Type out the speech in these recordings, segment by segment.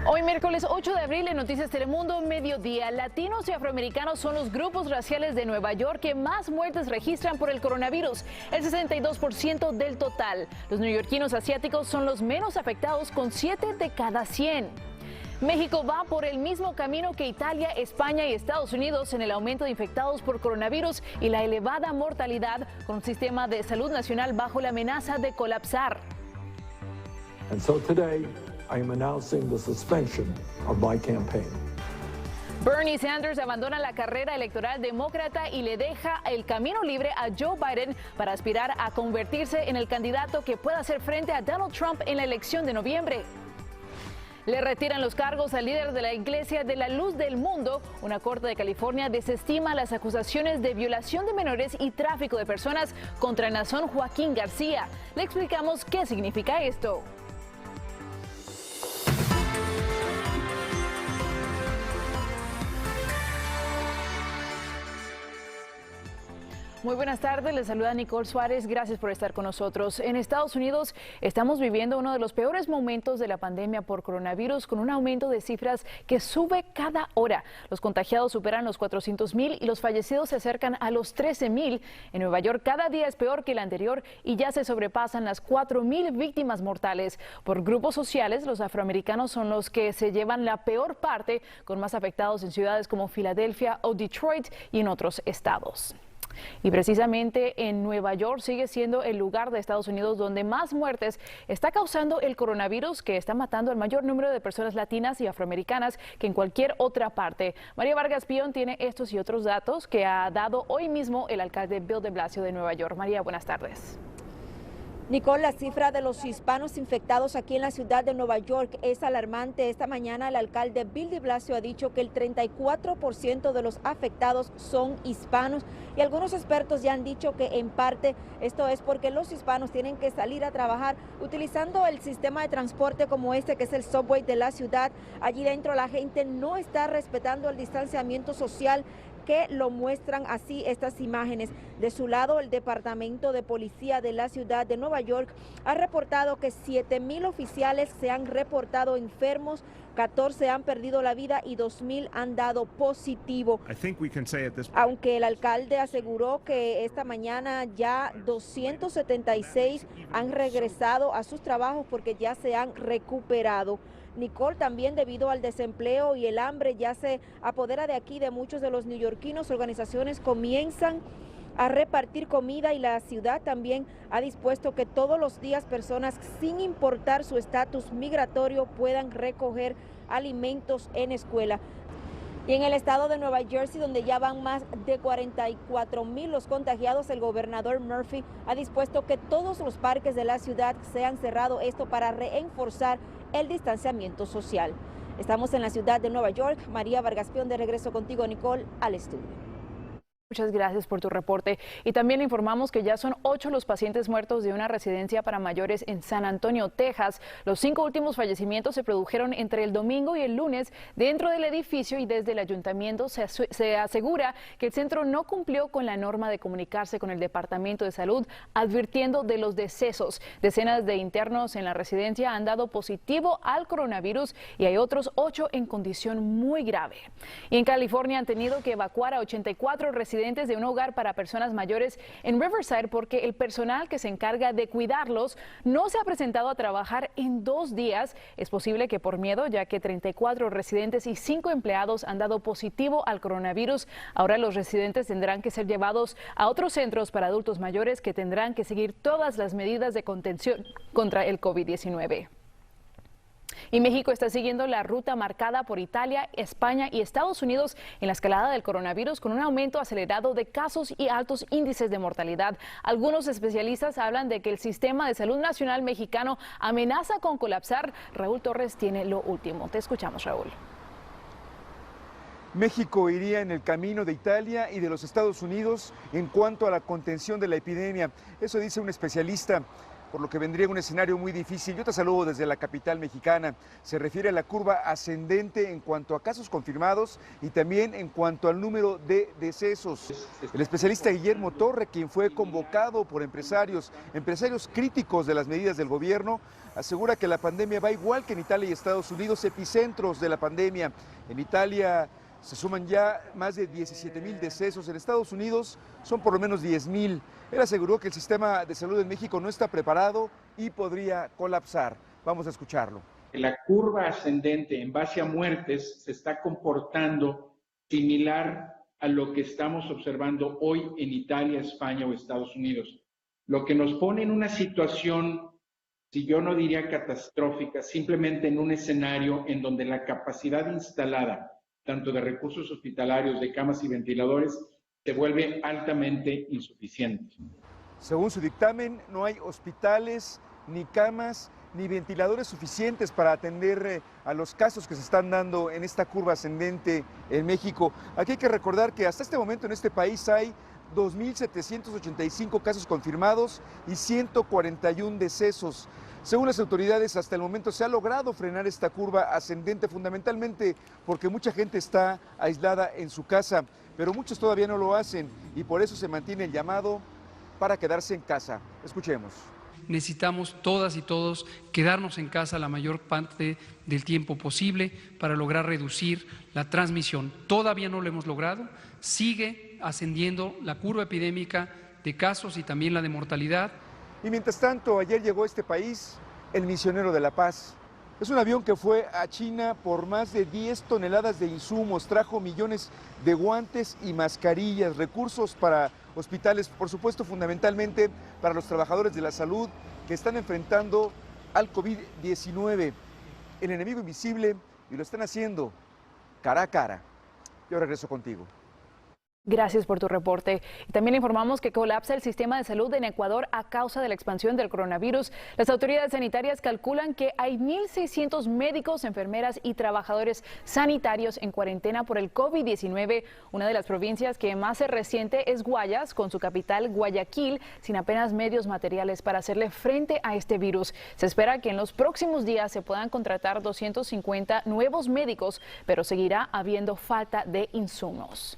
Hoy miércoles 8 de abril en Noticias Telemundo, mediodía, latinos y afroamericanos son los grupos raciales de Nueva York que más muertes registran por el coronavirus, el 62% del total. Los neoyorquinos asiáticos son los menos afectados con 7 de cada 100. México va por el mismo camino que Italia, España y Estados Unidos en el aumento de infectados por coronavirus y la elevada mortalidad, con un sistema de salud nacional bajo la amenaza de colapsar. And so today, I am announcing the suspension of my campaign. Bernie Sanders abandona la carrera electoral demócrata y le deja el camino libre a Joe Biden para aspirar a convertirse en el candidato que pueda hacer frente a Donald Trump en la elección de noviembre. Le retiran los cargos al líder de la Iglesia de la Luz del Mundo. Una corte de California desestima las acusaciones de violación de menores y tráfico de personas contra el nazón Joaquín García. Le explicamos qué significa esto. Muy buenas tardes, les saluda Nicole Suárez, gracias por estar con nosotros. En Estados Unidos estamos viviendo uno de los peores momentos de la pandemia por coronavirus, con un aumento de cifras que sube cada hora. Los contagiados superan los 400,000 y los fallecidos se acercan a los 13,000. En Nueva York cada día es peor que el anterior y ya se sobrepasan las 4,000 víctimas mortales. Por grupos sociales, los afroamericanos son los que se llevan la peor parte, con más afectados en ciudades como Filadelfia o Detroit y en otros estados. Y precisamente en Nueva York sigue siendo el lugar de Estados Unidos donde más muertes está causando el coronavirus, que está matando al mayor número de personas latinas y afroamericanas que en cualquier otra parte. María Vargas Pion tiene estos y otros datos que ha dado hoy mismo el alcalde Bill de Blasio de Nueva York. María, buenas tardes. Nicole, la cifra de los hispanos infectados aquí en la ciudad de Nueva York es alarmante. Esta mañana el alcalde Bill de Blasio ha dicho que el 34% de los afectados son hispanos y algunos expertos ya han dicho que en parte esto es porque los hispanos tienen que salir a trabajar utilizando el sistema de transporte como este, que es el subway de la ciudad. Allí dentro la gente no está respetando el distanciamiento social, que lo muestran así estas imágenes. De su lado, el Departamento de Policía de la ciudad de Nueva York ha reportado que 7,000 oficiales se han reportado enfermos, 14 han perdido la vida y 2,000 han dado positivo. Aunque el alcalde aseguró que esta mañana ya 276 han regresado a sus trabajos porque ya se han recuperado. Nicole, también debido al desempleo y el hambre ya se apodera de aquí de muchos de los neoyorquinos, organizaciones comienzan a repartir comida y la ciudad también ha dispuesto que todos los días personas, sin importar su estatus migratorio, puedan recoger alimentos en escuela. Y en el estado de Nueva Jersey, donde ya van más de 44,000 los contagiados, el gobernador Murphy ha dispuesto que todos los parques de la ciudad sean cerrados, esto para reforzar el distanciamiento social. Estamos en la ciudad de Nueva York. María Vargas Pion, de regreso contigo, Nicole, al estudio. Muchas gracias por tu reporte. Y también informamos que ya son 8 los pacientes muertos de una residencia para mayores en San Antonio, Texas. Los 5 últimos fallecimientos se produjeron entre el domingo y el lunes dentro del edificio, y desde el ayuntamiento se asegura que el centro no cumplió con la norma de comunicarse con el Departamento de Salud, advirtiendo de los decesos. Decenas de internos en la residencia han dado positivo al coronavirus y hay otros 8 en condición muy grave. Y en California han tenido que evacuar a 84 residentes de un hogar para personas mayores en Riverside porque el personal que se encarga de cuidarlos no se ha presentado a trabajar en 2 días. Es posible que por miedo, ya que 34 residentes y 5 empleados han dado positivo al coronavirus. Ahora los residentes tendrán que ser llevados a otros centros para adultos mayores que tendrán que seguir todas las medidas de contención contra el COVID-19. Y México está siguiendo la ruta marcada por Italia, España y Estados Unidos en la escalada del coronavirus, con un aumento acelerado de casos y altos índices de mortalidad. Algunos especialistas hablan de que el sistema de salud nacional mexicano amenaza con colapsar. Raúl Torres tiene lo último. Te escuchamos, Raúl. México iría en el camino de Italia y de los Estados Unidos en cuanto a la contención de la epidemia. Eso dice un especialista. por lo que vendría un escenario muy difícil. Yo te saludo desde la capital mexicana. Se refiere a la curva ascendente en cuanto a casos confirmados y también en cuanto al número de decesos. El especialista Guillermo Torre, quien fue convocado por empresarios críticos de las medidas del gobierno, asegura que la pandemia va igual que en Italia y Estados Unidos, epicentros de la pandemia. En Italia se suman ya más de 17,000 decesos, en Estados Unidos son por lo menos 10,000. Él aseguró que el sistema de salud en México no está preparado y podría colapsar. Vamos a escucharlo. La curva ascendente en base a muertes se está comportando similar a lo que estamos observando hoy en Italia, España o Estados Unidos, lo que nos pone en una situación, si yo no diría catastrófica, simplemente en un escenario en donde la capacidad instalada, tanto de recursos hospitalarios, de camas y ventiladores, se vuelve altamente insuficiente. Según su dictamen, no hay hospitales, ni camas, ni ventiladores suficientes para atender a los casos que se están dando en esta curva ascendente en México. Aquí hay que recordar que hasta este momento en este país hay 2,785 casos confirmados y 141 decesos. Según las autoridades, hasta el momento se ha logrado frenar esta curva ascendente, fundamentalmente porque mucha gente está aislada en su casa, pero muchos todavía no lo hacen y por eso se mantiene el llamado para quedarse en casa. Escuchemos. Necesitamos todas y todos quedarnos en casa la mayor parte del tiempo posible para lograr reducir la transmisión. Todavía no lo hemos logrado, sigue ascendiendo la curva epidémica de casos y también la de mortalidad. Y mientras tanto, ayer llegó a este país el Misionero de la Paz. Es un avión que fue a China por más de 10 toneladas de insumos, trajo millones de guantes y mascarillas, recursos para hospitales, por supuesto, fundamentalmente para los trabajadores de la salud que están enfrentando al COVID-19, el enemigo invisible, y lo están haciendo cara a cara. Yo regreso contigo. Gracias por tu reporte. Y también informamos que colapsa el sistema de salud en Ecuador a causa de la expansión del coronavirus. Las autoridades sanitarias calculan que hay 1,600 médicos, enfermeras y trabajadores sanitarios en cuarentena por el COVID-19. Una de las provincias que más se resiente es Guayas, con su capital Guayaquil, sin apenas medios materiales para hacerle frente a este virus. Se espera que en los próximos días se puedan contratar 250 nuevos médicos, pero seguirá habiendo falta de insumos.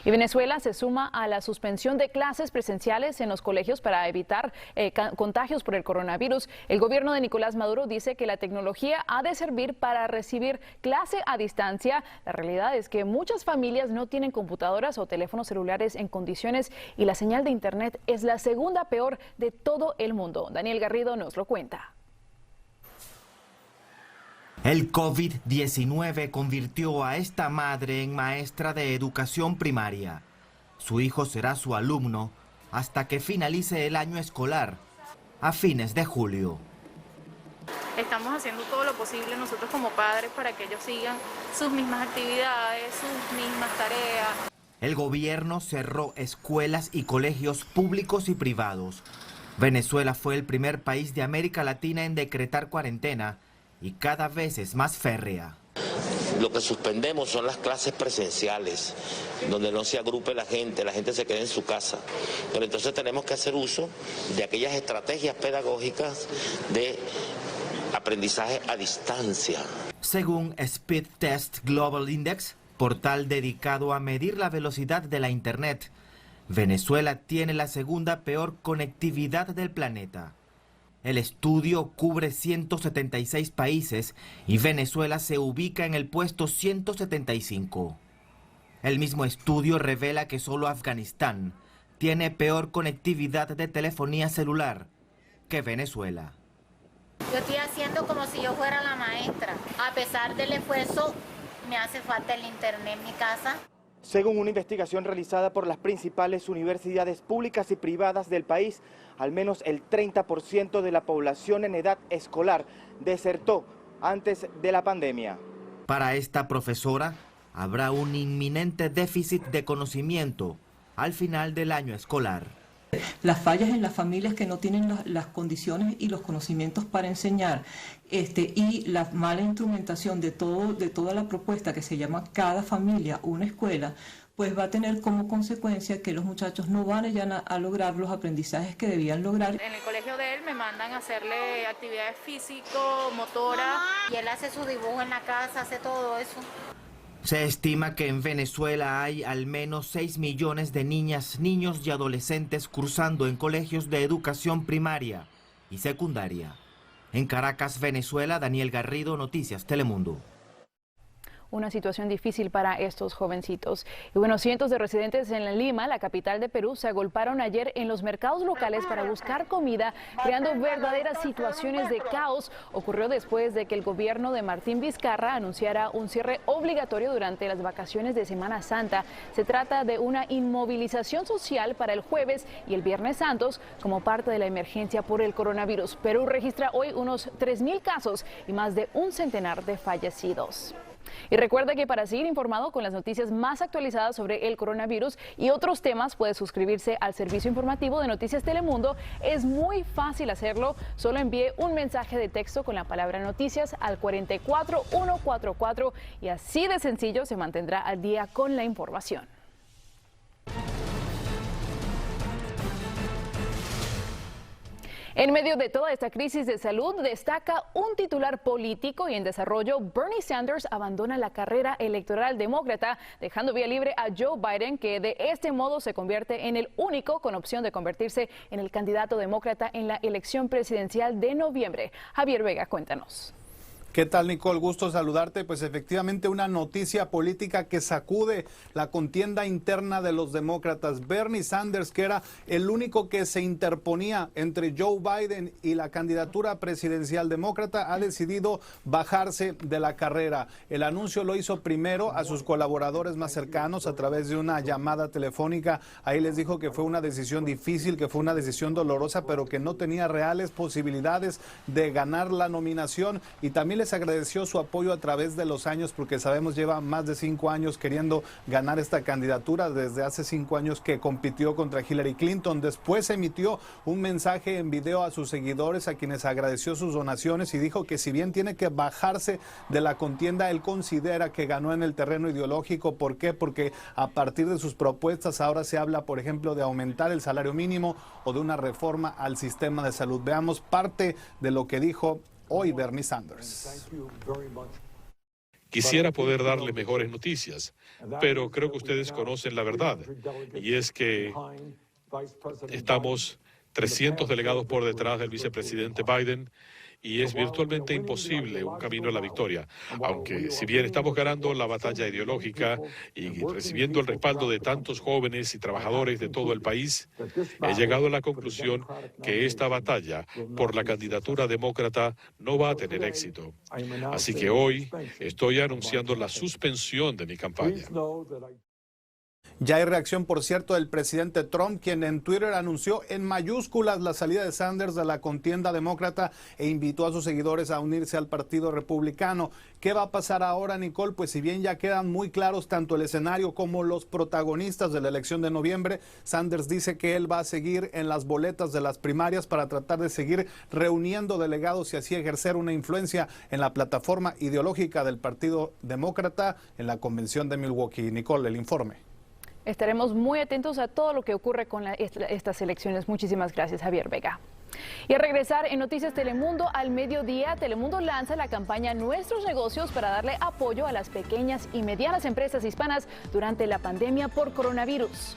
Y Venezuela se suma a la suspensión de clases presenciales en los colegios para evitar contagios por el coronavirus. El gobierno de Nicolás Maduro dice que la tecnología ha de servir para recibir clase a distancia. La realidad es que muchas familias no tienen computadoras o teléfonos celulares en condiciones y la señal de internet es la segunda peor de todo el mundo. Daniel Garrido nos lo cuenta. El COVID-19 convirtió a esta madre en maestra de educación primaria. Su hijo será su alumno hasta que finalice el año escolar, a fines de julio. Estamos haciendo todo lo posible nosotros como padres para que ellos sigan sus mismas actividades, sus mismas tareas. El gobierno cerró escuelas y colegios públicos y privados. Venezuela fue el primer país de América Latina en decretar cuarentena, y cada vez es más férrea. Lo que suspendemos son las clases presenciales, donde no se agrupe la gente se queda en su casa. Pero entonces tenemos que hacer uso de aquellas estrategias pedagógicas de aprendizaje a distancia. Según Speed Test Global Index, portal dedicado a medir la velocidad de la Internet, Venezuela tiene la segunda peor conectividad del planeta. El estudio cubre 176 países y Venezuela se ubica en el puesto 175. El mismo estudio revela que solo Afganistán tiene peor conectividad de telefonía celular que Venezuela. Yo estoy haciendo como si yo fuera la maestra. A pesar del esfuerzo, me hace falta el internet en mi casa. Según una investigación realizada por las principales universidades públicas y privadas del país, al menos el 30% de la población en edad escolar desertó antes de la pandemia. Para esta profesora, habrá un inminente déficit de conocimiento al final del año escolar. Las fallas en las familias que no tienen las condiciones y los conocimientos para enseñar, y la mala instrumentación de toda la propuesta que se llama Cada Familia una Escuela, pues va a tener como consecuencia que los muchachos no van a lograr los aprendizajes que debían lograr. En el colegio de él me mandan a hacerle actividades físico, motora. Y él hace su dibujo en la casa, hace todo eso. Se estima que en Venezuela hay al menos 6 millones de niñas, niños y adolescentes cursando en colegios de educación primaria y secundaria. En Caracas, Venezuela, Daniel Garrido, Noticias Telemundo. Una situación difícil para estos jovencitos. Y bueno, cientos de residentes en Lima, la capital de Perú, se agolparon ayer en los mercados locales para buscar comida, creando verdaderas situaciones de caos. Ocurrió después de que el gobierno de Martín Vizcarra anunciara un cierre obligatorio durante las vacaciones de Semana Santa. Se trata de una inmovilización social para el jueves y el Viernes Santos como parte de la emergencia por el coronavirus. Perú registra hoy unos 3.000 casos y más de un centenar de fallecidos. Y recuerde que para seguir informado con las noticias más actualizadas sobre el coronavirus y otros temas puede suscribirse al servicio informativo de Noticias Telemundo. Es muy fácil hacerlo, solo envíe un mensaje de texto con la palabra noticias al 44144 y así de sencillo se mantendrá al día con la información. En medio de toda esta crisis de salud, destaca un titular político y en desarrollo. Bernie Sanders abandona la carrera electoral demócrata, dejando vía libre a Joe Biden, que de este modo se convierte en el único con opción de convertirse en el candidato demócrata en la elección presidencial de noviembre. Javier Vega, cuéntanos. ¿Qué tal, Nicole? Gusto saludarte. Pues efectivamente una noticia política que sacude la contienda interna de los demócratas. Bernie Sanders, que era el único que se interponía entre Joe Biden y la candidatura presidencial demócrata, ha decidido bajarse de la carrera. El anuncio lo hizo primero a sus colaboradores más cercanos a través de una llamada telefónica. Ahí les dijo que fue una decisión difícil, que fue una decisión dolorosa, pero que no tenía reales posibilidades de ganar la nominación, y también les agradeció su apoyo a través de los años, porque sabemos lleva más de 5 años queriendo ganar esta candidatura, desde hace 5 años que compitió contra Hillary Clinton. Después emitió un mensaje en video a sus seguidores, a quienes agradeció sus donaciones, y dijo que si bien tiene que bajarse de la contienda, él considera que ganó en el terreno ideológico. ¿Por qué? Porque a partir de sus propuestas ahora se habla, por ejemplo, de aumentar el salario mínimo o de una reforma al sistema de salud. Veamos parte de lo que dijo hoy Bernie Sanders. Quisiera poder darle mejores noticias, pero creo que ustedes conocen la verdad, y es que estamos 300 delegados por detrás del vicepresidente Biden, y es virtualmente imposible un camino a la victoria. Aunque si bien estamos ganando la batalla ideológica y recibiendo el respaldo de tantos jóvenes y trabajadores de todo el país, he llegado a la conclusión que esta batalla por la candidatura demócrata no va a tener éxito. Así que hoy estoy anunciando la suspensión de mi campaña. Ya hay reacción, por cierto, del presidente Trump, quien en Twitter anunció en mayúsculas la salida de Sanders de la contienda demócrata e invitó a sus seguidores a unirse al Partido Republicano. ¿Qué va a pasar ahora, Nicole? Pues si bien ya quedan muy claros tanto el escenario como los protagonistas de la elección de noviembre, Sanders dice que él va a seguir en las boletas de las primarias para tratar de seguir reuniendo delegados y así ejercer una influencia en la plataforma ideológica del Partido Demócrata en la convención de Milwaukee. Nicole, el informe. Estaremos muy atentos a todo lo que ocurre con estas elecciones. Muchísimas gracias, Javier Vega. Y a regresar en Noticias Telemundo al mediodía, Telemundo lanza la campaña Nuestros Negocios para darle apoyo a las pequeñas y medianas empresas hispanas durante la pandemia por coronavirus.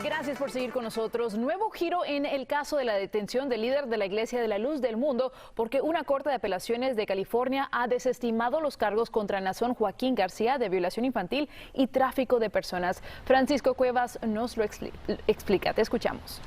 Gracias por seguir con nosotros. Nuevo giro en el caso de la detención del líder de la Iglesia de la Luz del Mundo, porque una corte de apelaciones de California ha desestimado los cargos contra Naasón Joaquín García de violación infantil y tráfico de personas. Francisco Cuevas nos lo explica. Te escuchamos.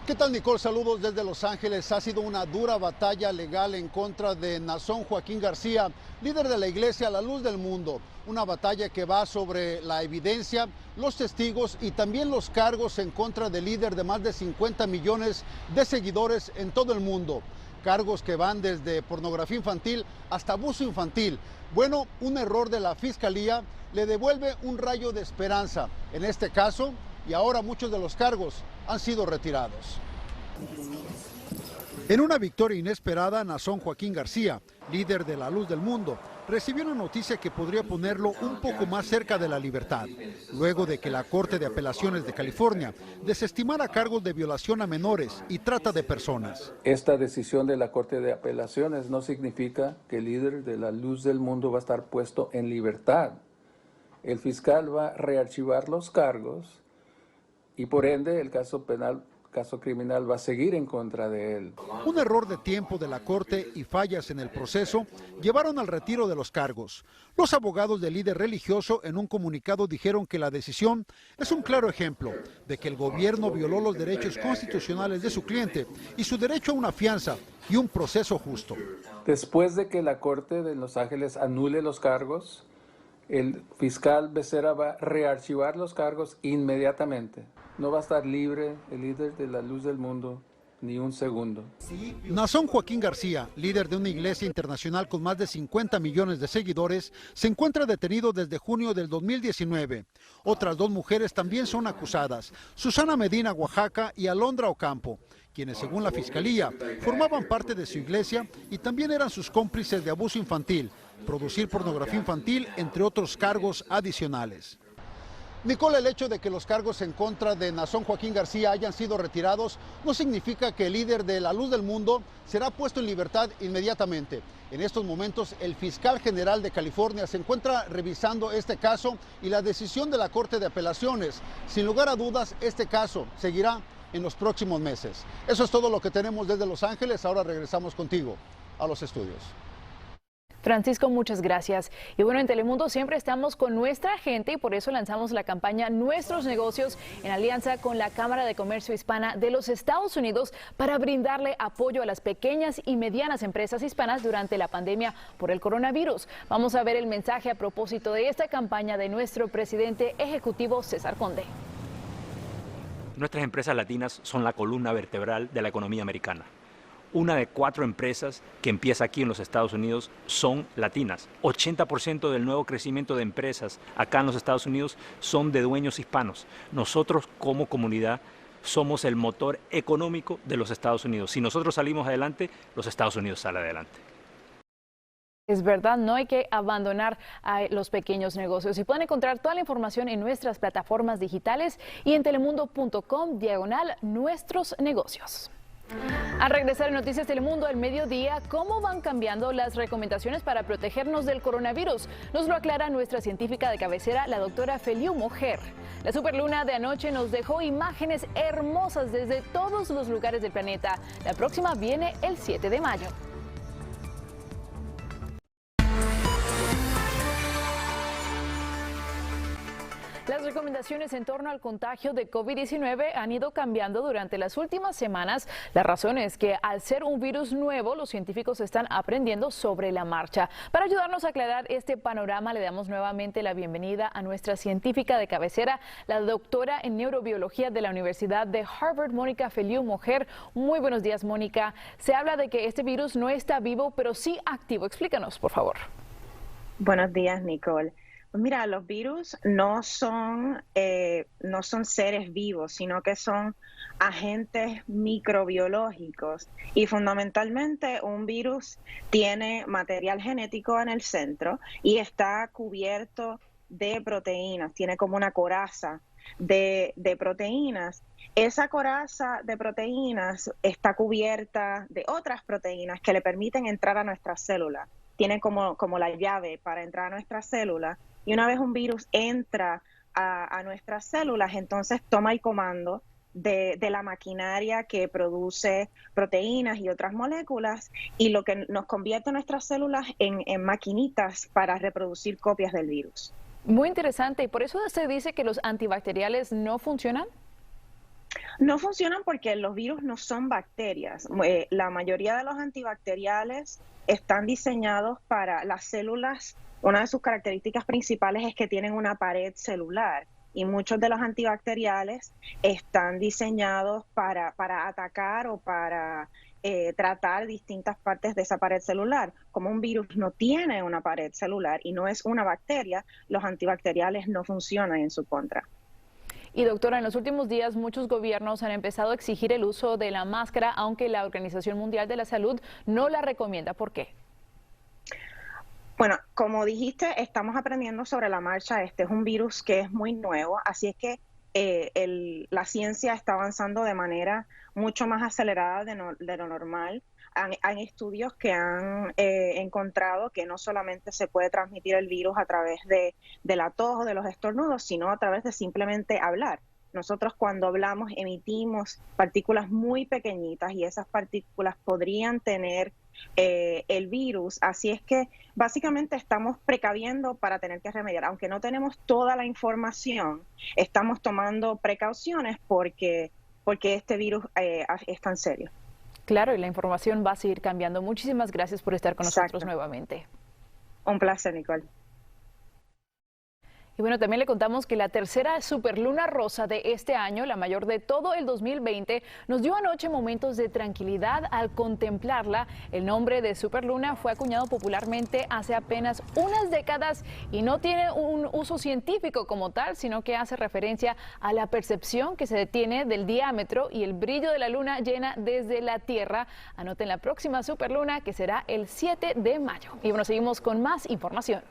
¿Qué tal, Nicole? Saludos desde Los Ángeles. Ha sido una dura batalla legal en contra de Naasón Joaquín García, líder de la Iglesia La Luz del Mundo. Una batalla que va sobre la evidencia, los testigos y también los cargos en contra del líder de más de 50 millones de seguidores en todo el mundo. Cargos que van desde pornografía infantil hasta abuso infantil. Bueno, un error de la Fiscalía le devuelve un rayo de esperanza en este caso, y ahora muchos de los cargos han sido retirados. En una victoria inesperada, Nazón Joaquín García, líder de La Luz del Mundo, recibió una noticia que podría ponerlo un poco más cerca de la libertad, luego de que la Corte de Apelaciones de California desestimara cargos de violación a menores y trata de personas. Esta decisión de la Corte de Apelaciones no significa que el líder de La Luz del Mundo va a estar puesto en libertad. El fiscal va a rearchivar los cargos y por ende el caso criminal va a seguir en contra de él. Un error de tiempo de la Corte y fallas en el proceso llevaron al retiro de los cargos. Los abogados del líder religioso en un comunicado dijeron que la decisión es un claro ejemplo de que el gobierno violó los derechos constitucionales de su cliente y su derecho a una fianza y un proceso justo. Después de que la Corte de Los Ángeles anule los cargos, el fiscal Becerra va a rearchivar los cargos inmediatamente. No va a estar libre el líder de La Luz del Mundo ni un segundo. Nazón Joaquín García, líder de una iglesia internacional con más de 50 millones de seguidores, se encuentra detenido desde junio del 2019. Otras dos mujeres también son acusadas, Susana Medina, Oaxaca, y Alondra Ocampo, quienes según la Fiscalía formaban parte de su iglesia y también eran sus cómplices de abuso infantil, producir pornografía infantil, entre otros cargos adicionales. Nicole, el hecho de que los cargos en contra de Nazón Joaquín García hayan sido retirados no significa que el líder de La Luz del Mundo será puesto en libertad inmediatamente. En estos momentos, el fiscal general de California se encuentra revisando este caso y la decisión de la Corte de Apelaciones. Sin lugar a dudas, este caso seguirá en los próximos meses. Eso es todo lo que tenemos desde Los Ángeles. Ahora regresamos contigo a los estudios. Francisco, muchas gracias. Y bueno, en Telemundo siempre estamos con nuestra gente y por eso lanzamos la campaña Nuestros Negocios en alianza con la Cámara de Comercio Hispana de los Estados Unidos para brindarle apoyo a las pequeñas y medianas empresas hispanas durante la pandemia por el coronavirus. Vamos a ver el mensaje a propósito de esta campaña de nuestro presidente ejecutivo César Conde. Nuestras empresas latinas son la columna vertebral de la economía americana. Una de 4 empresas que empieza aquí en los Estados Unidos son latinas. 80% del nuevo crecimiento de empresas acá en los Estados Unidos son de dueños hispanos. Nosotros como comunidad somos el motor económico de los Estados Unidos. Si nosotros salimos adelante, los Estados Unidos salen adelante. Es verdad, no hay que abandonar a los pequeños negocios y pueden encontrar toda la información en nuestras plataformas digitales y en telemundo.com/nuestros negocios. Al regresar en Noticias Telemundo al mediodía, ¿cómo van cambiando las recomendaciones para protegernos del coronavirus? Nos lo aclara nuestra científica de cabecera, la doctora Feliu Moher. La superluna de anoche nos dejó imágenes hermosas desde todos los lugares del planeta. La próxima viene el 7 de mayo. Las recomendaciones en torno al contagio de COVID-19 han ido cambiando durante las últimas semanas. La razón es que al ser un virus nuevo, los científicos están aprendiendo sobre la marcha. Para ayudarnos a aclarar este panorama, le damos nuevamente la bienvenida a nuestra científica de cabecera, la doctora en neurobiología de la Universidad de Harvard, Mónica Feliu Moher. Muy buenos días, Mónica. Se habla de que este virus no está vivo, pero sí activo. Explícanos, por favor. Buenos días, Nicole. Mira, los virus no son seres vivos, sino que son agentes microbiológicos y fundamentalmente un virus tiene material genético en el centro y está cubierto de proteínas, tiene como una coraza de proteínas. Esa coraza de proteínas está cubierta de otras proteínas que le permiten entrar a nuestras células. Tiene como la llave para entrar a nuestras células. Y una vez un virus entra a nuestras células, entonces toma el comando de la maquinaria que produce proteínas y otras moléculas y lo que nos convierte nuestras células en maquinitas para reproducir copias del virus. Muy interesante. ¿Y por eso se dice que los antibacteriales no funcionan? No funcionan porque los virus no son bacterias. La mayoría de los antibacteriales están diseñados para las células. Una de sus características principales es que tienen una pared celular y muchos de los antibacteriales están diseñados para atacar o para tratar distintas partes de esa pared celular. Como un virus no tiene una pared celular y no es una bacteria, los antibacteriales no funcionan en su contra. Y doctora, en los últimos días muchos gobiernos han empezado a exigir el uso de la máscara, aunque la Organización Mundial de la Salud no la recomienda. ¿Por qué? Bueno, como dijiste, estamos aprendiendo sobre la marcha. Este es un virus que es muy nuevo, así es que la ciencia está avanzando de manera mucho más acelerada de lo normal. Hay estudios que han encontrado que no solamente se puede transmitir el virus a través de la tos o de los estornudos, sino a través de simplemente hablar. Nosotros cuando hablamos emitimos partículas muy pequeñitas y esas partículas podrían tener el virus. Así es que básicamente estamos precaviendo para tener que remediar. Aunque no tenemos toda la información, estamos tomando precauciones porque este virus es tan serio. Claro, y la información va a seguir cambiando. Muchísimas gracias por estar con nosotros nuevamente. Un placer, Nicole. Y bueno, también le contamos que la tercera superluna rosa de este año, la mayor de todo el 2020, nos dio anoche momentos de tranquilidad al contemplarla. El nombre de superluna fue acuñado popularmente hace apenas unas décadas y no tiene un uso científico como tal, sino que hace referencia a la percepción que se tiene del diámetro y el brillo de la luna llena desde la Tierra. Anoten la próxima superluna, que será el 7 de mayo. Y bueno, seguimos con más información.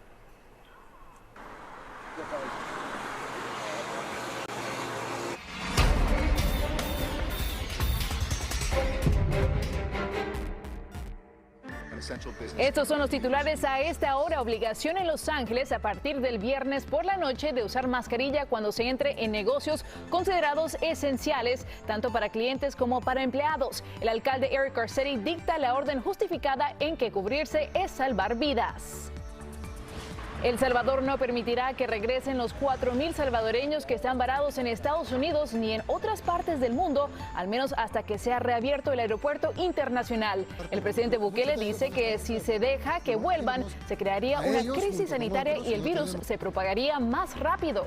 Estos son los titulares a esta hora. Obligación en Los Ángeles a partir del viernes por la noche de usar mascarilla cuando se entre en negocios considerados esenciales, tanto para clientes como para empleados. El alcalde Eric Garcetti dicta la orden justificada en que cubrirse es salvar vidas. El Salvador no permitirá que regresen los 4,000 salvadoreños que están varados en Estados Unidos ni en otras partes del mundo, al menos hasta que sea reabierto el aeropuerto internacional. El presidente Bukele dice que si se deja que vuelvan, se crearía una crisis sanitaria y el virus se propagaría más rápido.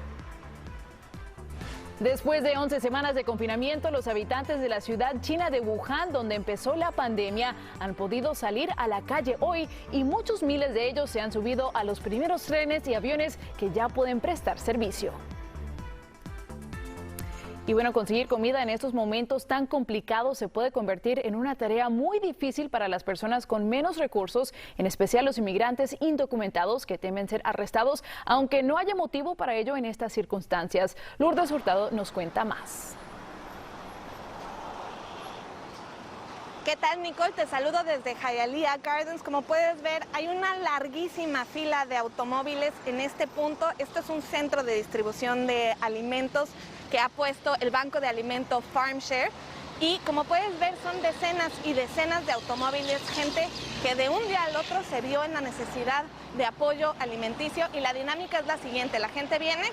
Después de 11 semanas de confinamiento, los habitantes de la ciudad china de Wuhan, donde empezó la pandemia, han podido salir a la calle hoy y muchos miles de ellos se han subido a los primeros trenes y aviones que ya pueden prestar servicio. Y bueno, conseguir comida en estos momentos tan complicados se puede convertir en una tarea muy difícil para las personas con menos recursos, en especial los inmigrantes indocumentados que temen ser arrestados, aunque no haya motivo para ello en estas circunstancias. Lourdes Hurtado nos cuenta más. ¿Qué tal, Nicole? Te saludo desde Hialeah Gardens. Como puedes ver, hay una larguísima fila de automóviles en este punto. Esto es un centro de distribución de alimentos que ha puesto el banco de alimento FarmShare. Y como puedes ver, son decenas y decenas de automóviles, gente que de un día al otro se vio en la necesidad de apoyo alimenticio. Y la dinámica es la siguiente: la gente viene,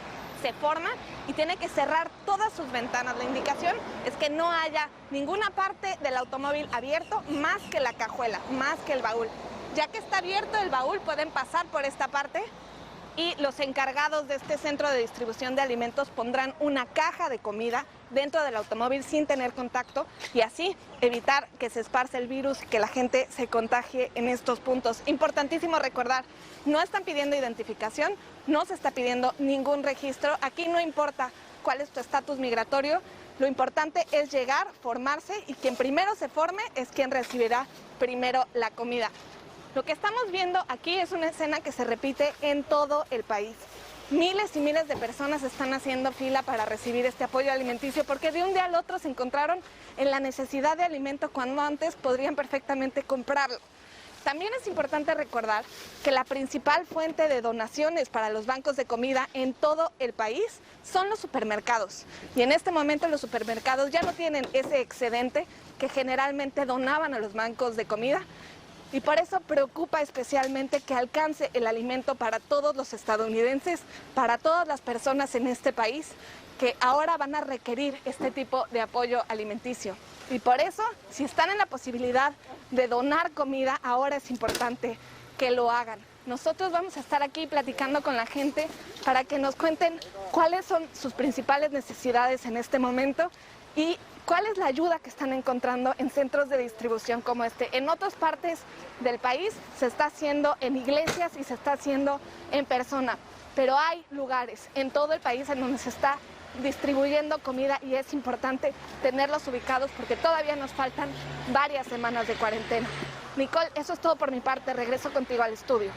se forma y tiene que cerrar todas sus ventanas. La indicación es que no haya ninguna parte del automóvil abierto más que la cajuela, más que el baúl. Ya que está abierto el baúl, pueden pasar por esta parte y los encargados de este centro de distribución de alimentos pondrán una caja de comida dentro del automóvil sin tener contacto y así evitar que se esparce el virus y que la gente se contagie en estos puntos. Importantísimo recordar, no están pidiendo identificación, no se está pidiendo ningún registro. Aquí no importa cuál es tu estatus migratorio, lo importante es llegar, formarse y quien primero se forme es quien recibirá primero la comida. Lo que estamos viendo aquí es una escena que se repite en todo el país. Miles y miles de personas están haciendo fila para recibir este apoyo alimenticio porque de un día al otro se encontraron en la necesidad de alimento cuando antes podrían perfectamente comprarlo. También es importante recordar que la principal fuente de donaciones para los bancos de comida en todo el país son los supermercados. Y en este momento los supermercados ya no tienen ese excedente que generalmente donaban a los bancos de comida. Y por eso preocupa especialmente que alcance el alimento para todos los estadounidenses, para todas las personas en este país que ahora van a requerir este tipo de apoyo alimenticio. Y por eso, si están en la posibilidad de donar comida, ahora es importante que lo hagan. Nosotros vamos a estar aquí platicando con la gente para que nos cuenten cuáles son sus principales necesidades en este momento y cuál es la ayuda que están encontrando en centros de distribución como este. En otras partes del país se está haciendo en iglesias y se está haciendo en persona, pero hay lugares en todo el país en donde se está distribuyendo comida y es importante tenerlos ubicados porque todavía nos faltan varias semanas de cuarentena. Nicole, eso es todo por mi parte. Regreso contigo al estudio.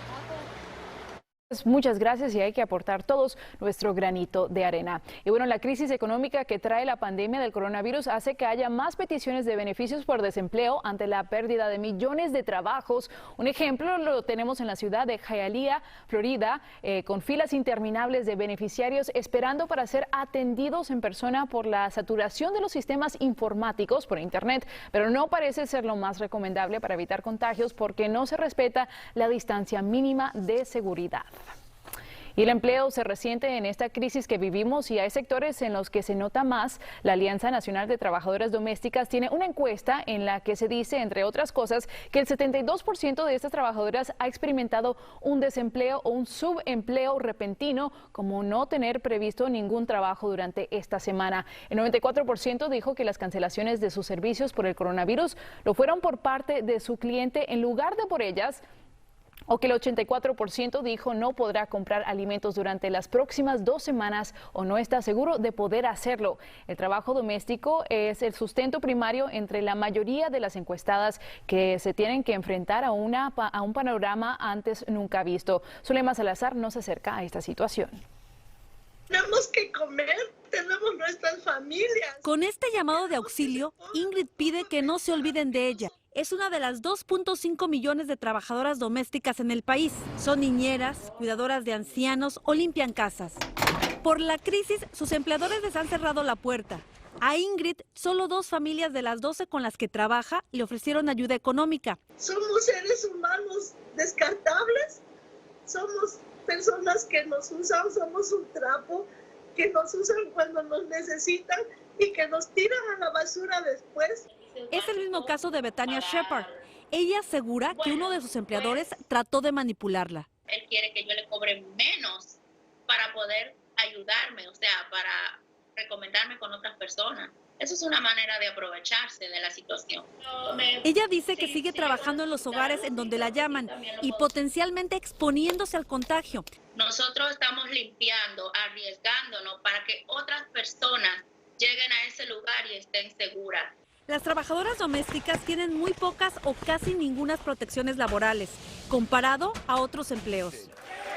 Muchas gracias y hay que aportar todos nuestro granito de arena. Y bueno, la crisis económica que trae la pandemia del coronavirus hace que haya más peticiones de beneficios por desempleo ante la pérdida de millones de trabajos. Un ejemplo lo tenemos en la ciudad de Hialeah, Florida, con filas interminables de beneficiarios esperando para ser atendidos en persona por la saturación de los sistemas informáticos por internet, pero no parece ser lo más recomendable para evitar contagios porque no se respeta la distancia mínima de seguridad. Y el empleo se resiente en esta crisis que vivimos y hay sectores en los que se nota más. La Alianza Nacional de Trabajadoras Domésticas tiene una encuesta en la que se dice, entre otras cosas, que el 72% de estas trabajadoras ha experimentado un desempleo o un subempleo repentino, como no tener previsto ningún trabajo durante esta semana. El 94% dijo que las cancelaciones de sus servicios por el coronavirus lo fueron por parte de su cliente en lugar de por ellas, o que el 84% dijo no podrá comprar alimentos durante las próximas 2 semanas o no está seguro de poder hacerlo. El trabajo doméstico es el sustento primario entre la mayoría de las encuestadas que se tienen que enfrentar a un panorama antes nunca visto. Zulema Salazar nos acerca a esta situación. Tenemos que comer, tenemos nuestras familias. Con este llamado de auxilio, Ingrid pide que no se olviden de ella. Es una de las 2.5 millones de trabajadoras domésticas en el país. Son niñeras, cuidadoras de ancianos o limpian casas. Por la crisis, sus empleadores les han cerrado la puerta. A Ingrid, solo 2 familias de las 12 con las que trabaja le ofrecieron ayuda económica. Somos seres humanos descartables, somos personas que nos usan, somos un trapo, que nos usan cuando nos necesitan y que nos tiran a la basura después. Es el mismo caso de Betania Shepard. Ella asegura que uno de sus empleadores trató de manipularla. Él quiere que yo le cobre menos para poder ayudarme, o sea, para recomendarme con otras personas. Eso es una manera de aprovecharse de la situación. Ella dice que sigue trabajando en los hogares en donde la llaman y potencialmente exponiéndose al contagio. Nosotros estamos limpiando, arriesgándonos para que otras personas lleguen a ese lugar y estén seguras. Las trabajadoras domésticas tienen muy pocas o casi ninguna protecciones laborales, comparado a otros empleos.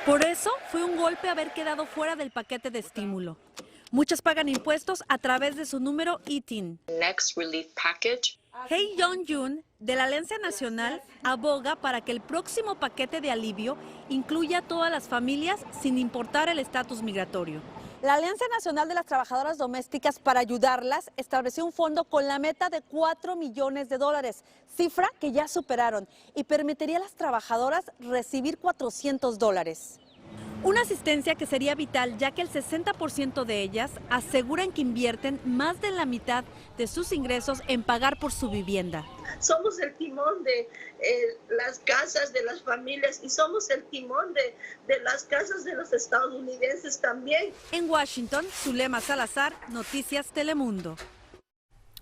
Por eso fue un golpe haber quedado fuera del paquete de estímulo. Muchas pagan impuestos a través de su número ITIN. Next Relief Package. Hei Young-jun, de la Alianza Nacional, aboga para que el próximo paquete de alivio incluya a todas las familias sin importar el estatus migratorio. La Alianza Nacional de las Trabajadoras Domésticas, para ayudarlas, estableció un fondo con la meta de $4 millones, cifra que ya superaron, y permitiría a las trabajadoras recibir $400. Una asistencia que sería vital, ya que el 60% de ellas aseguran que invierten más de la mitad de sus ingresos en pagar por su vivienda. Somos el timón de las casas de las familias y somos el timón de las casas de los estadounidenses también. En Washington, Zulema Salazar, Noticias Telemundo.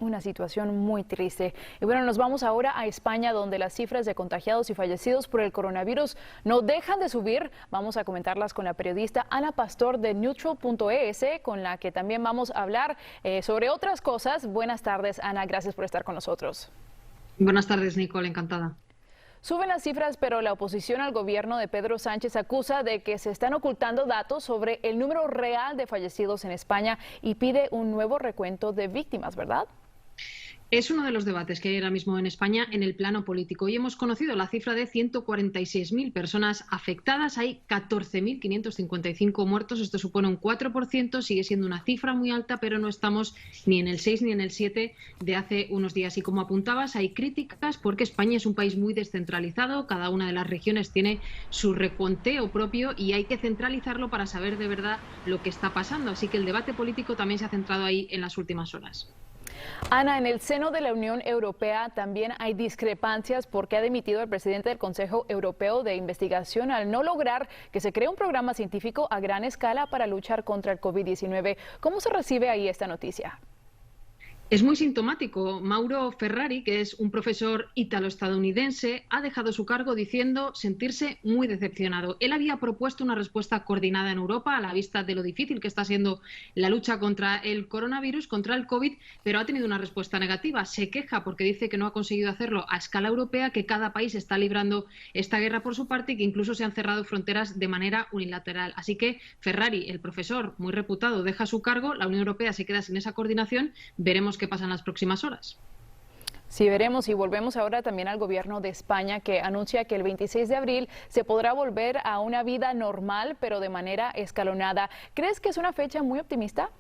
Una situación muy triste. Y bueno, nos vamos ahora a España, donde las cifras de contagiados y fallecidos por el coronavirus no dejan de subir. Vamos a comentarlas con la periodista Ana Pastor de Neutral.es, con la que también vamos a hablar sobre otras cosas. Buenas tardes, Ana. Gracias por estar con nosotros. Buenas tardes, Nicole. Encantada. Suben las cifras, pero la oposición al gobierno de Pedro Sánchez acusa de que se están ocultando datos sobre el número real de fallecidos en España y pide un nuevo recuento de víctimas, ¿verdad? Es uno de los debates que hay ahora mismo en España en el plano político. Hoy hemos conocido la cifra de 146.000 personas afectadas. Hay 14.555 muertos. Esto supone un 4%. Sigue siendo una cifra muy alta, pero no estamos ni en el 6 ni en el 7 de hace unos días. Y como apuntabas, hay críticas porque España es un país muy descentralizado. Cada una de las regiones tiene su reconteo propio y hay que centralizarlo para saber de verdad lo que está pasando. Así que el debate político también se ha centrado ahí en las últimas horas. Ana, en el seno de la Unión Europea también hay discrepancias porque ha dimitido el presidente del Consejo Europeo de Investigación al no lograr que se cree un programa científico a gran escala para luchar contra el COVID-19. ¿Cómo se recibe ahí esta noticia? Es muy sintomático. Mauro Ferrari, que es un profesor ítalo-estadounidense, ha dejado su cargo diciendo sentirse muy decepcionado. Él había propuesto una respuesta coordinada en Europa a la vista de lo difícil que está siendo la lucha contra el coronavirus, contra el COVID, pero ha tenido una respuesta negativa. Se queja porque dice que no ha conseguido hacerlo a escala europea, que cada país está librando esta guerra por su parte y que incluso se han cerrado fronteras de manera unilateral. Así que Ferrari, el profesor muy reputado, deja su cargo, la Unión Europea se queda sin esa coordinación. Veremos qué pasa en las próximas horas. Sí, veremos. Y volvemos ahora también al gobierno de España, que anuncia que el 26 de abril se podrá volver a una vida normal, pero de manera escalonada. ¿Crees que es una fecha muy optimista?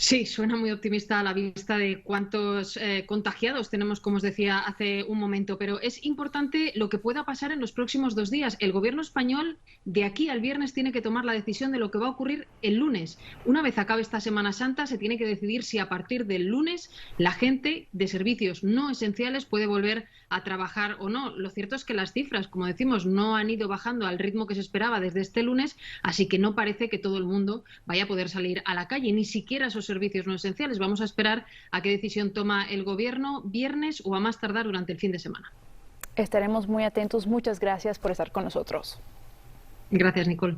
Sí, suena muy optimista a la vista de cuántos contagiados tenemos, como os decía hace un momento, pero es importante lo que pueda pasar en los próximos 2 días. El gobierno español de aquí al viernes tiene que tomar la decisión de lo que va a ocurrir el lunes. Una vez acabe esta Semana Santa se tiene que decidir si a partir del lunes la gente de servicios no esenciales puede volver a trabajar o no. Lo cierto es que las cifras, como decimos, no han ido bajando al ritmo que se esperaba desde este lunes, así que no parece que todo el mundo vaya a poder salir a la calle, ni siquiera esos servicios no esenciales. Vamos a esperar a qué decisión toma el gobierno viernes o a más tardar durante el fin de semana. Estaremos muy atentos. Muchas gracias por estar con nosotros. Gracias, Nicole.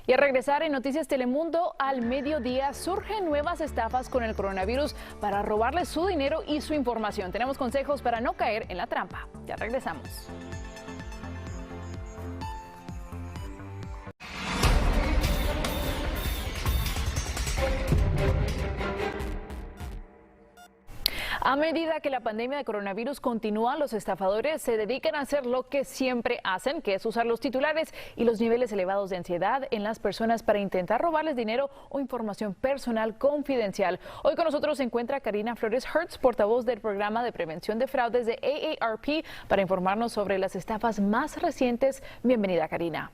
Y a regresar en Noticias Telemundo al mediodía, surgen nuevas estafas con el coronavirus para robarles su dinero y su información. Tenemos consejos para no caer en la trampa. Ya regresamos. A medida que la pandemia de coronavirus continúa, los estafadores se dedican a hacer lo que siempre hacen, que es usar los titulares y los niveles elevados de ansiedad en las personas para intentar robarles dinero o información personal confidencial. Hoy con nosotros se encuentra Karina Flores Hertz, portavoz del programa de prevención de fraudes de AARP, para informarnos sobre las estafas más recientes. Bienvenida, Karina.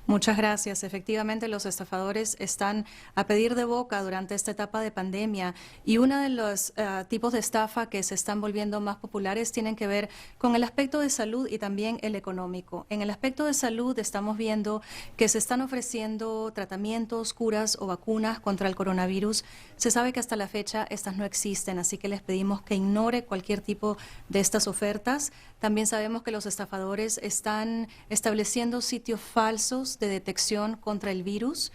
Muchas gracias. Efectivamente, los estafadores están a pedir de boca durante esta etapa de pandemia y uno de los tipos de estafa que se están volviendo más populares tienen que ver con el aspecto de salud y también el económico. En el aspecto de salud estamos viendo que se están ofreciendo tratamientos, curas o vacunas contra el coronavirus. Se sabe que hasta la fecha estas no existen, así que les pedimos que ignore cualquier tipo de estas ofertas. También sabemos que los estafadores están estableciendo sitios falsos de detección contra el virus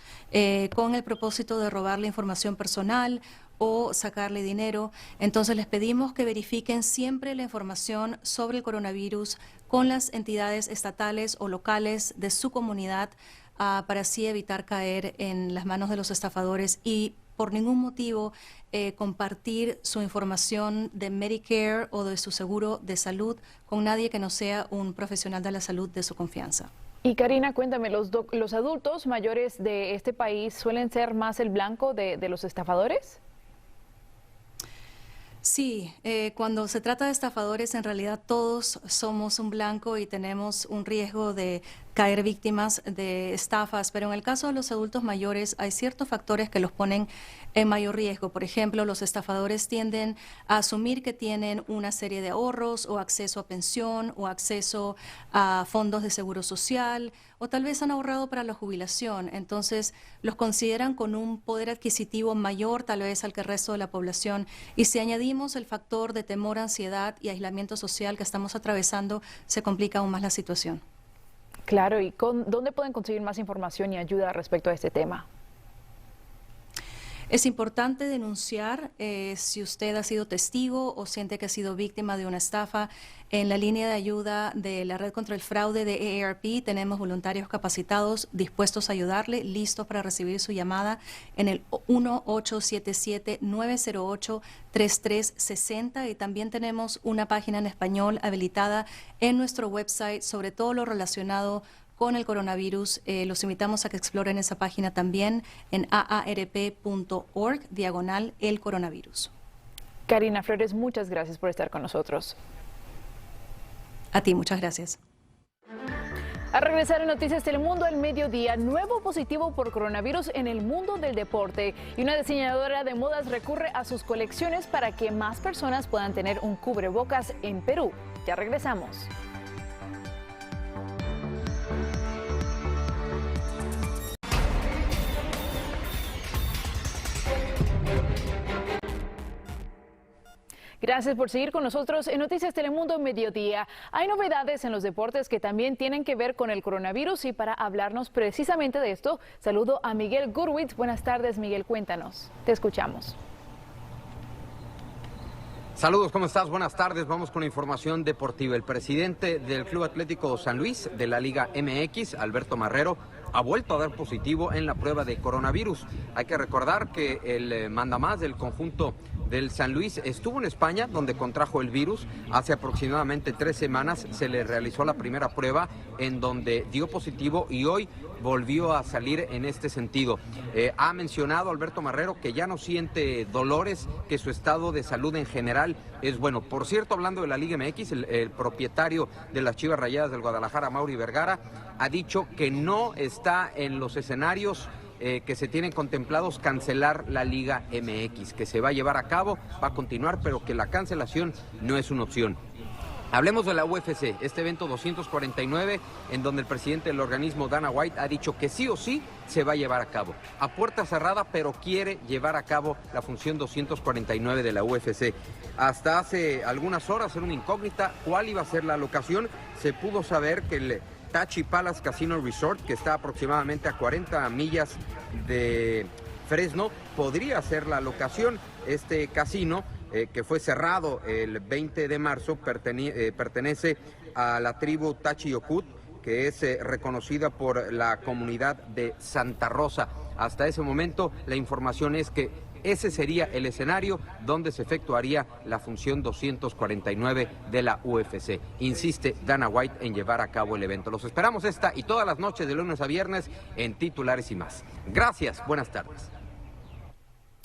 con el propósito de robar la información personal o sacarle dinero. Entonces les pedimos que verifiquen siempre la información sobre el coronavirus con las entidades estatales o locales de su comunidad para así evitar caer en las manos de los estafadores y por ningún motivo compartir su información de Medicare o de su seguro de salud con nadie que no sea un profesional de la salud de su confianza. Y Karina, cuéntame, ¿los adultos mayores de este país suelen ser más el blanco de los estafadores? Sí, cuando se trata de estafadores, en realidad todos somos un blanco y tenemos un riesgo de caer víctimas de estafas, pero en el caso de los adultos mayores hay ciertos factores que los ponen en mayor riesgo. Por ejemplo, los estafadores tienden a asumir que tienen una serie de ahorros o acceso a pensión o acceso a fondos de seguro social o tal vez han ahorrado para la jubilación. Entonces, los consideran con un poder adquisitivo mayor tal vez al que el resto de la población. Y si añadimos el factor de temor, ansiedad y aislamiento social que estamos atravesando, se complica aún más la situación. Claro, ¿y dónde pueden conseguir más información y ayuda respecto a este tema? Es importante denunciar si usted ha sido testigo o siente que ha sido víctima de una estafa. En la línea de ayuda de la Red contra el Fraude de AARP tenemos voluntarios capacitados dispuestos a ayudarle, listos para recibir su llamada en el 1877-908-3360 y también tenemos una página en español habilitada en nuestro website sobre todo lo relacionado con el coronavirus. Los invitamos a que exploren esa página también en aarp.org/el coronavirus. Karina Flores, muchas gracias por estar con nosotros. A ti, muchas gracias. A regresar en Noticias Telemundo al mediodía, nuevo positivo por coronavirus en el mundo del deporte y una diseñadora de modas recurre a sus colecciones para que más personas puedan tener un cubrebocas en Perú. Ya regresamos. Gracias por seguir con nosotros en Noticias Telemundo Mediodía. Hay novedades en los deportes que también tienen que ver con el coronavirus y para hablarnos precisamente de esto, saludo a Miguel Gurwitz. Buenas tardes, Miguel, cuéntanos. Te escuchamos. Saludos, ¿cómo estás? Buenas tardes. Vamos con información deportiva. El presidente del Club Atlético San Luis de la Liga MX, Alberto Marrero, ha vuelto a dar positivo en la prueba de coronavirus. Hay que recordar que el mandamás del conjunto del San Luis estuvo en España, donde contrajo el virus. Hace aproximadamente 3 semanas se le realizó la primera prueba en donde dio positivo y hoy volvió a salir en este sentido. Ha mencionado Alberto Marrero que ya no siente dolores, que su estado de salud en general es bueno. Por cierto, hablando de la Liga MX, el propietario de las Chivas Rayadas del Guadalajara, Mauri Vergara, ha dicho que no está en los escenarios que se tienen contemplados cancelar la Liga MX, que se va a llevar a cabo, va a continuar, pero que la cancelación no es una opción. Hablemos de la UFC, este evento 249, en donde el presidente del organismo, Dana White, ha dicho que sí o sí se va a llevar a cabo. A puerta cerrada, pero quiere llevar a cabo la función 249 de la UFC. Hasta hace algunas horas era una incógnita cuál iba a ser la locación. Se pudo saber que el Tachi Palace Casino Resort, que está aproximadamente a 40 millas de Fresno, podría ser la locación. Este casino, que fue cerrado el 20 de marzo, pertenece a la tribu Tachi Yokut, que es reconocida por la comunidad de Santa Rosa. Hasta ese momento la información es que ese sería el escenario donde se efectuaría la función 249 de la UFC. Insiste Dana White en llevar a cabo el evento. Los esperamos esta y todas las noches de lunes a viernes en Titulares y Más. Gracias, buenas tardes.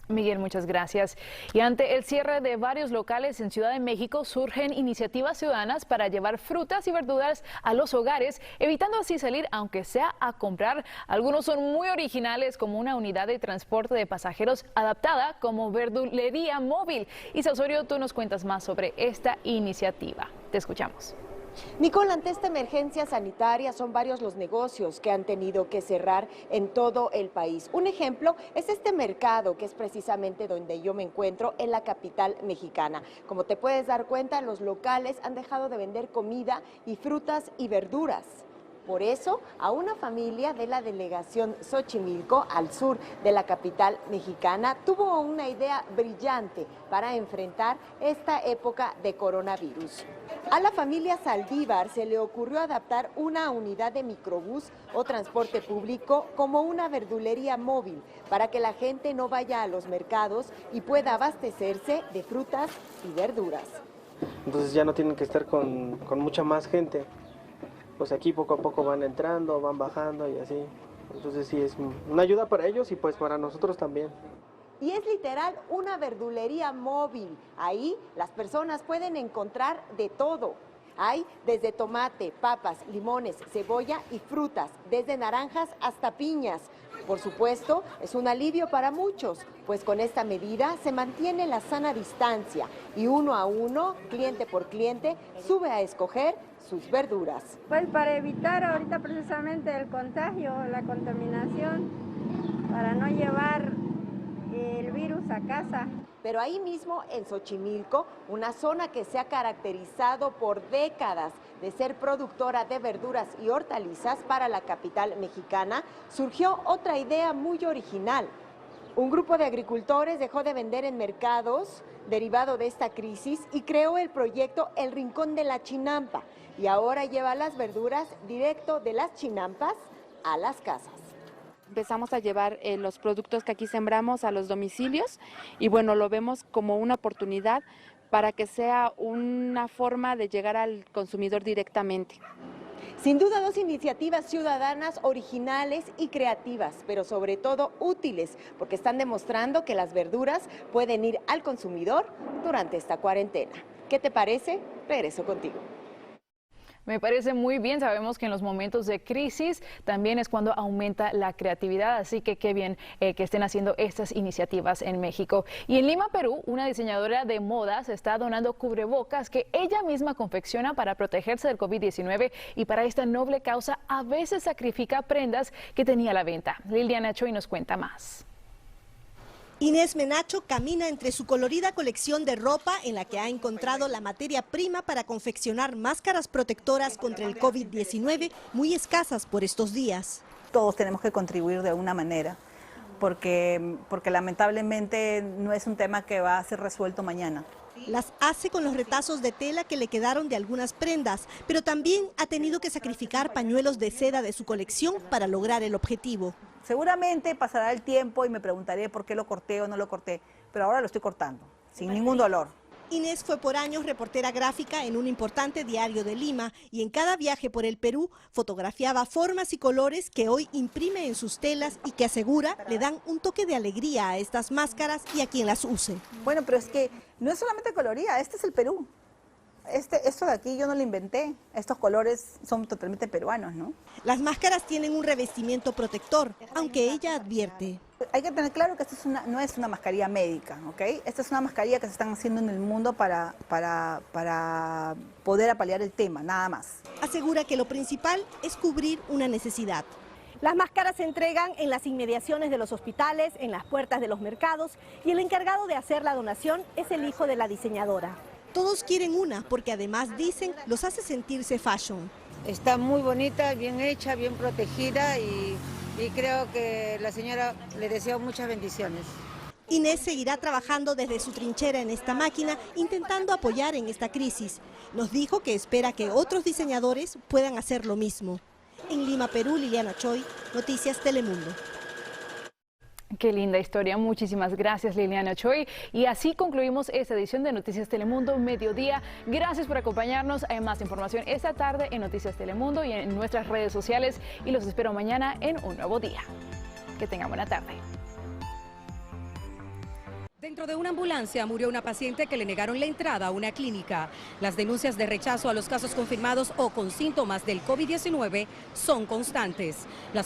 Miguel, muchas gracias. Y ante el cierre de varios locales en Ciudad de México, surgen iniciativas ciudadanas para llevar frutas y verduras a los hogares, evitando así salir, aunque sea a comprar. Algunos son muy originales, como una unidad de transporte de pasajeros adaptada como verdulería móvil. Isa Osorio, tú nos cuentas más sobre esta iniciativa. Te escuchamos. Nicole, ante esta emergencia sanitaria son varios los negocios que han tenido que cerrar en todo el país. Un ejemplo es este mercado, que es precisamente donde yo me encuentro, en la capital mexicana. Como te puedes dar cuenta, los locales han dejado de vender comida y frutas y verduras. Por eso, a una familia de la delegación Xochimilco, al sur de la capital mexicana, tuvo una idea brillante para enfrentar esta época de coronavirus. A la familia Saldívar se le ocurrió adaptar una unidad de microbús o transporte público como una verdulería móvil, para que la gente no vaya a los mercados y pueda abastecerse de frutas y verduras. Entonces ya no tienen que estar con mucha más gente. Pues aquí poco a poco van entrando, van bajando y así. Entonces sí es una ayuda para ellos y pues para nosotros también. Y es literal una verdulería móvil. Ahí las personas pueden encontrar de todo. Hay desde tomate, papas, limones, cebolla y frutas, desde naranjas hasta piñas. Por supuesto, es un alivio para muchos, pues con esta medida se mantiene la sana distancia y uno a uno, cliente por cliente, sube a escoger sus verduras. Pues para evitar ahorita precisamente el contagio, la contaminación, para no llevar el virus a casa. Pero ahí mismo en Xochimilco, una zona que se ha caracterizado por décadas de ser productora de verduras y hortalizas para la capital mexicana, surgió otra idea muy original. Un grupo de agricultores dejó de vender en mercados derivado de esta crisis y creó el proyecto El Rincón de la Chinampa, y ahora lleva las verduras directo de las chinampas a las casas. Empezamos a llevar los productos que aquí sembramos a los domicilios y bueno, lo vemos como una oportunidad para que sea una forma de llegar al consumidor directamente. Sin duda, dos iniciativas ciudadanas originales y creativas, pero sobre todo útiles, porque están demostrando que las verduras pueden ir al consumidor durante esta cuarentena. ¿Qué te parece? Regreso contigo. Me parece muy bien. Sabemos que en los momentos de crisis también es cuando aumenta la creatividad, así que qué bien que estén haciendo estas iniciativas en México. Y en Lima, Perú, una diseñadora de modas está donando cubrebocas que ella misma confecciona para protegerse del COVID-19 y para esta noble causa a veces sacrifica prendas que tenía a la venta. Liliana Choy nos cuenta más. Inés Menacho camina entre su colorida colección de ropa en la que ha encontrado la materia prima para confeccionar máscaras protectoras contra el COVID-19 muy escasas por estos días. Todos tenemos que contribuir de alguna manera, porque lamentablemente no es un tema que va a ser resuelto mañana. Las hace con los retazos de tela que le quedaron de algunas prendas, pero también ha tenido que sacrificar pañuelos de seda de su colección para lograr el objetivo. Seguramente pasará el tiempo y me preguntaré por qué lo corté o no lo corté, pero ahora lo estoy cortando, sin ningún dolor. Inés fue por años reportera gráfica en un importante diario de Lima y en cada viaje por el Perú fotografiaba formas y colores que hoy imprime en sus telas y que asegura le dan un toque de alegría a estas máscaras y a quien las use. Bueno, pero es que no es solamente coloría, este es el Perú. Esto de aquí yo no lo inventé, estos colores son totalmente peruanos, ¿no? Las máscaras tienen un revestimiento protector, aunque ella advierte. Hay que tener claro que esto no es una mascarilla médica, ¿ok? Esta es una mascarilla que se están haciendo en el mundo para poder apalear el tema, nada más. Asegura que lo principal es cubrir una necesidad. Las máscaras se entregan en las inmediaciones de los hospitales, en las puertas de los mercados y el encargado de hacer la donación es el hijo de la diseñadora. Todos quieren una porque además dicen los hace sentirse fashion. Está muy bonita, bien hecha, bien protegida y creo que la señora le deseo muchas bendiciones. Inés seguirá trabajando desde su trinchera en esta máquina, intentando apoyar en esta crisis. Nos dijo que espera que otros diseñadores puedan hacer lo mismo. En Lima, Perú, Liliana Choi, Noticias Telemundo. Qué linda historia, muchísimas gracias Liliana Choi. Y así concluimos esta edición de Noticias Telemundo Mediodía. Gracias por acompañarnos. Hay más información esta tarde en Noticias Telemundo y en nuestras redes sociales. Y los espero mañana en un nuevo día. Que tengan buena tarde. Dentro de una ambulancia murió una paciente que le negaron la entrada a una clínica. Las denuncias de rechazo a los casos confirmados o con síntomas del COVID-19 son constantes.